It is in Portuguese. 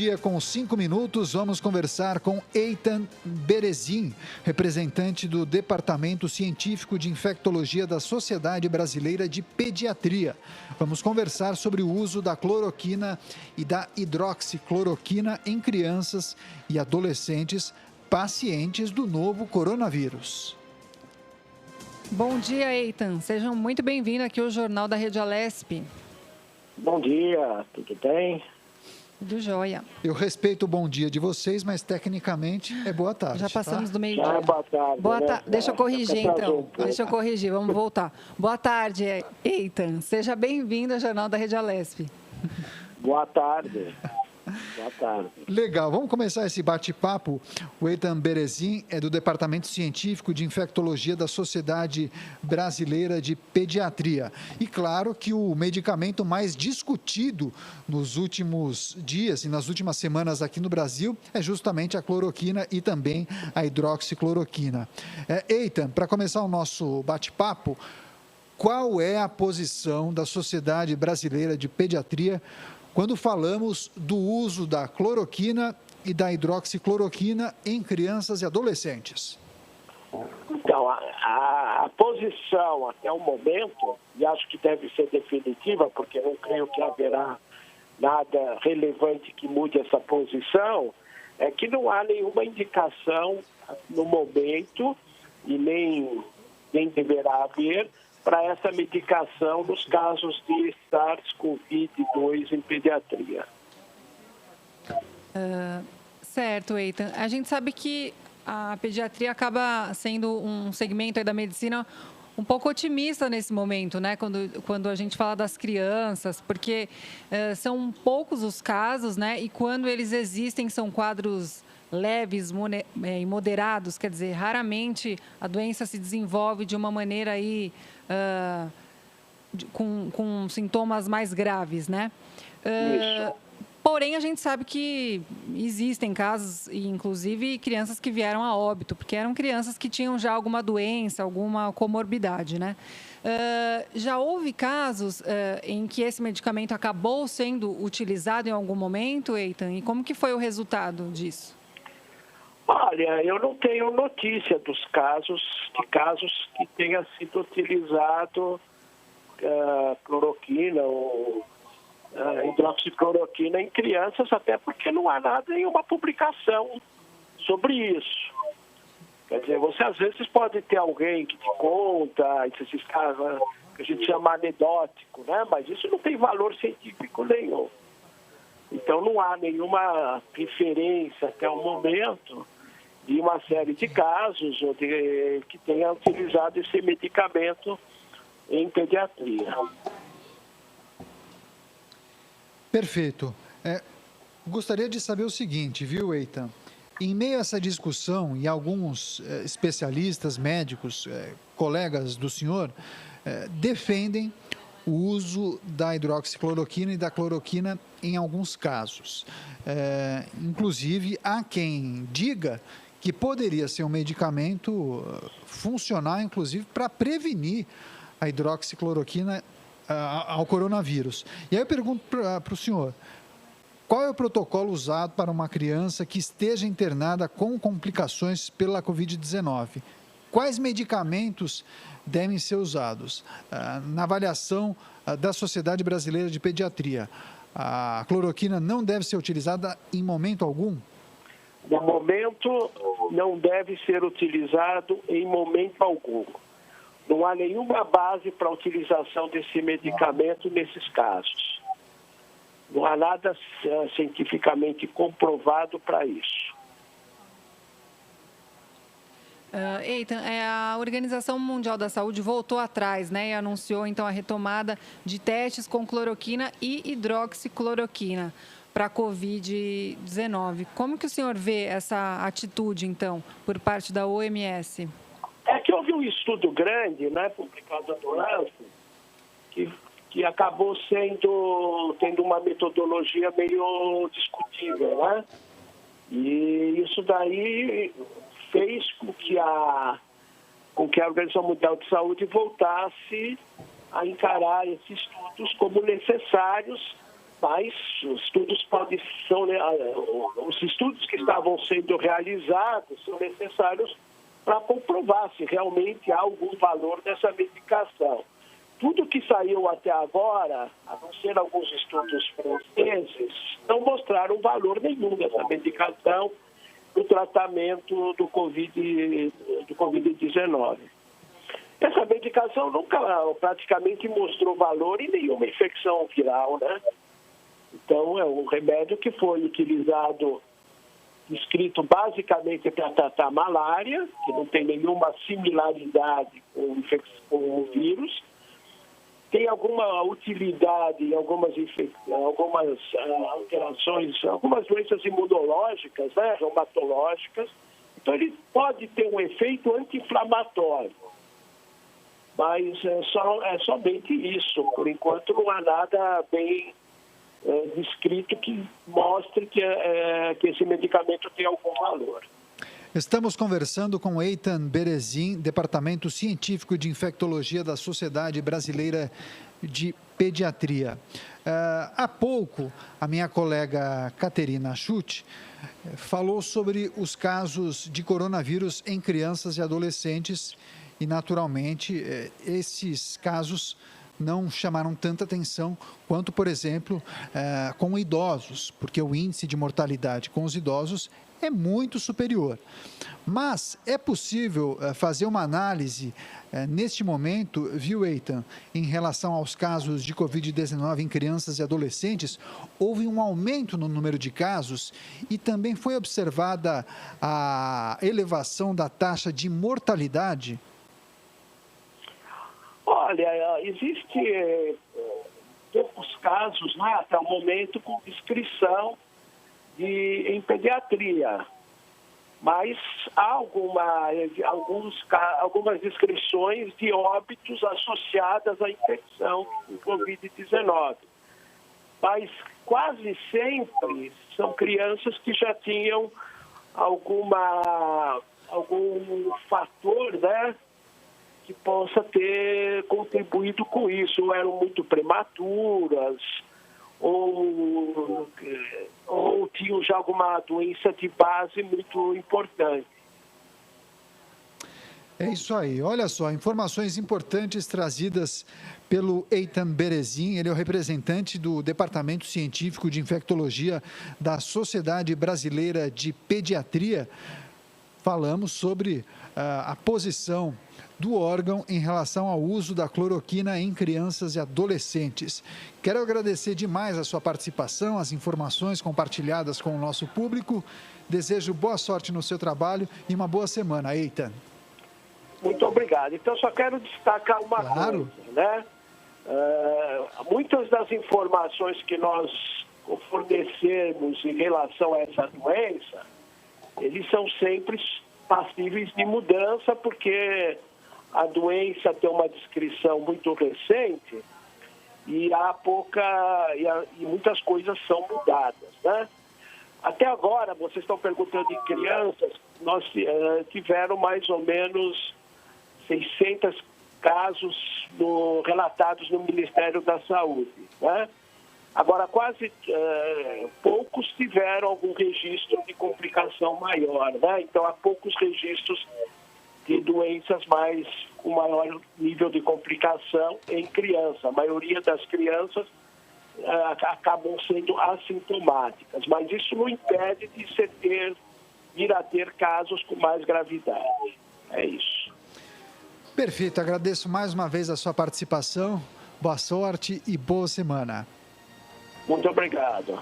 Dia com 5 minutos, vamos conversar com Eitan Berezin, representante do Departamento Científico de Infectologia da Sociedade Brasileira de Pediatria. Vamos conversar sobre o uso da cloroquina e da hidroxicloroquina em crianças e adolescentes pacientes do novo coronavírus. Bom dia, Eitan. Sejam muito bem-vindos aqui ao Jornal da Rede Alesp. Bom dia, tudo bem? Do joia. Eu respeito o bom dia de vocês, mas tecnicamente é boa tarde. Já passamos do meio-dia. É boa tarde. Deixa eu corrigir, então. Deixa eu corrigir, vamos voltar. Boa tarde, Eitan. Seja bem-vindo ao Jornal da Rede Alesp. Boa tarde. Boa tarde. Legal, vamos começar esse bate-papo. O Eitan Berezin é do Departamento Científico de Infectologia da Sociedade Brasileira de Pediatria. E claro que o medicamento mais discutido nos últimos dias e nas últimas semanas aqui no Brasil é justamente a cloroquina e também a hidroxicloroquina. Eitan, para começar o nosso bate-papo, qual é a posição da Sociedade Brasileira de Pediatria quando falamos do uso da cloroquina e da hidroxicloroquina em crianças e adolescentes? Então, a posição até o momento, e acho que deve ser definitiva, porque não creio que haverá nada relevante que mude essa posição, é que não há nenhuma indicação no momento e nem deverá haver para essa medicação nos casos de SARS-CoV-2 em pediatria. Certo, Eitan. A gente sabe que a pediatria acaba sendo um segmento aí da medicina um pouco otimista nesse momento, né? Quando a gente fala das crianças, porque são poucos os casos, né? E quando eles existem, são quadros leves e moderados, quer dizer, raramente a doença se desenvolve de uma maneira aí com sintomas mais graves, né? Porém, a gente sabe que existem casos, inclusive crianças que vieram a óbito, porque eram crianças que tinham já alguma doença, alguma comorbidade, né? Já houve casos em que esse medicamento acabou sendo utilizado em algum momento, Eitan? E como que foi o resultado disso? Olha, eu não tenho notícia dos casos que tenha sido utilizado cloroquina ou hidroxicloroquina em crianças, até porque não há nada em uma publicação sobre isso. Quer dizer, você às vezes pode ter alguém que te conta, esses casos que a gente chama anedótico, né? Mas isso não tem valor científico nenhum. Então não há nenhuma referência até o momento de uma série de casos que tenha utilizado esse medicamento em pediatria. Perfeito. Gostaria de saber o seguinte, viu, Eitan? Em meio a essa discussão, e alguns especialistas, médicos, colegas do senhor, defendem o uso da hidroxicloroquina e da cloroquina em alguns casos. Inclusive, há quem diga que poderia ser um medicamento funcional, inclusive, para prevenir a hidroxicloroquina ao coronavírus. E aí eu pergunto para o senhor, qual é o protocolo usado para uma criança que esteja internada com complicações pela Covid-19? Quais medicamentos devem ser usados? Na avaliação da Sociedade Brasileira de Pediatria, a cloroquina não deve ser utilizada em momento algum? No momento, não deve ser utilizado em momento algum. Não há nenhuma base para a utilização desse medicamento nesses casos. Não há nada cientificamente comprovado para isso. Eitan, a Organização Mundial da Saúde voltou atrás, né, e anunciou então a retomada de testes com cloroquina e hidroxicloroquina para a Covid-19. Como que o senhor vê essa atitude, então, por parte da OMS? É que houve um estudo grande, né, publicado no Lancet, que acabou tendo uma metodologia meio discutível, né? E isso daí fez com que a Organização Mundial de Saúde voltasse a encarar esses estudos como necessários Mas os estudos os estudos que estavam sendo realizados são necessários para comprovar se realmente há algum valor dessa medicação. Tudo que saiu até agora, a não ser alguns estudos franceses, não mostraram valor nenhum dessa medicação no tratamento do Covid-19. Essa medicação nunca praticamente mostrou valor em nenhuma infecção viral, né? Então, é um remédio que foi utilizado, escrito basicamente para tratar malária, que não tem nenhuma similaridade com o vírus. Tem alguma utilidade em algumas alterações, algumas doenças imunológicas, né, reumatológicas. Então, ele pode ter um efeito anti-inflamatório. Mas é somente isso. Por enquanto, não há nada bem descrito que mostre que esse medicamento tem algum valor. Estamos conversando com Eitan Berezin, Departamento Científico de Infectologia da Sociedade Brasileira de Pediatria. Há pouco, a minha colega Caterina Schutt falou sobre os casos de coronavírus em crianças e adolescentes e, naturalmente, esses casos não chamaram tanta atenção quanto, por exemplo, com idosos, porque o índice de mortalidade com os idosos é muito superior. Mas é possível fazer uma análise neste momento, viu, Eitan, em relação aos casos de Covid-19 em crianças e adolescentes? Houve um aumento no número de casos e também foi observada a elevação da taxa de mortalidade? Olha, existe poucos casos, né, até o momento, com descrição em pediatria, mas há algumas descrições de óbitos associadas à infecção com Covid-19. Mas quase sempre são crianças que já tinham algum fator, né, que possa ter contribuído com isso, ou eram muito prematuras, ou tinham já alguma doença de base muito importante. É isso aí. Olha só, informações importantes trazidas pelo Eitan Berezin. Ele é o representante do Departamento Científico de Infectologia da Sociedade Brasileira de Pediatria. Falamos sobre a posição do órgão em relação ao uso da cloroquina em crianças e adolescentes. Quero agradecer demais a sua participação, as informações compartilhadas com o nosso público. Desejo boa sorte no seu trabalho e uma boa semana, Eitan. Muito obrigado. Então, só quero destacar uma coisa, né? Muitas das informações que nós fornecemos em relação a essa doença, eles são sempre passíveis de mudança, porque a doença tem uma descrição muito recente e e muitas coisas são mudadas, né? Até agora, vocês estão perguntando em crianças, nós tiveram mais ou menos 600 casos relatados no Ministério da Saúde, né? Agora, quase poucos tiveram algum registro de complicação maior, né? Então, há poucos registros de doenças com maior nível de complicação em criança. A maioria das crianças acabam sendo assintomáticas, mas isso não impede de vir a ter casos com mais gravidade. É isso. Perfeito, agradeço mais uma vez a sua participação. Boa sorte e boa semana. Muito obrigado.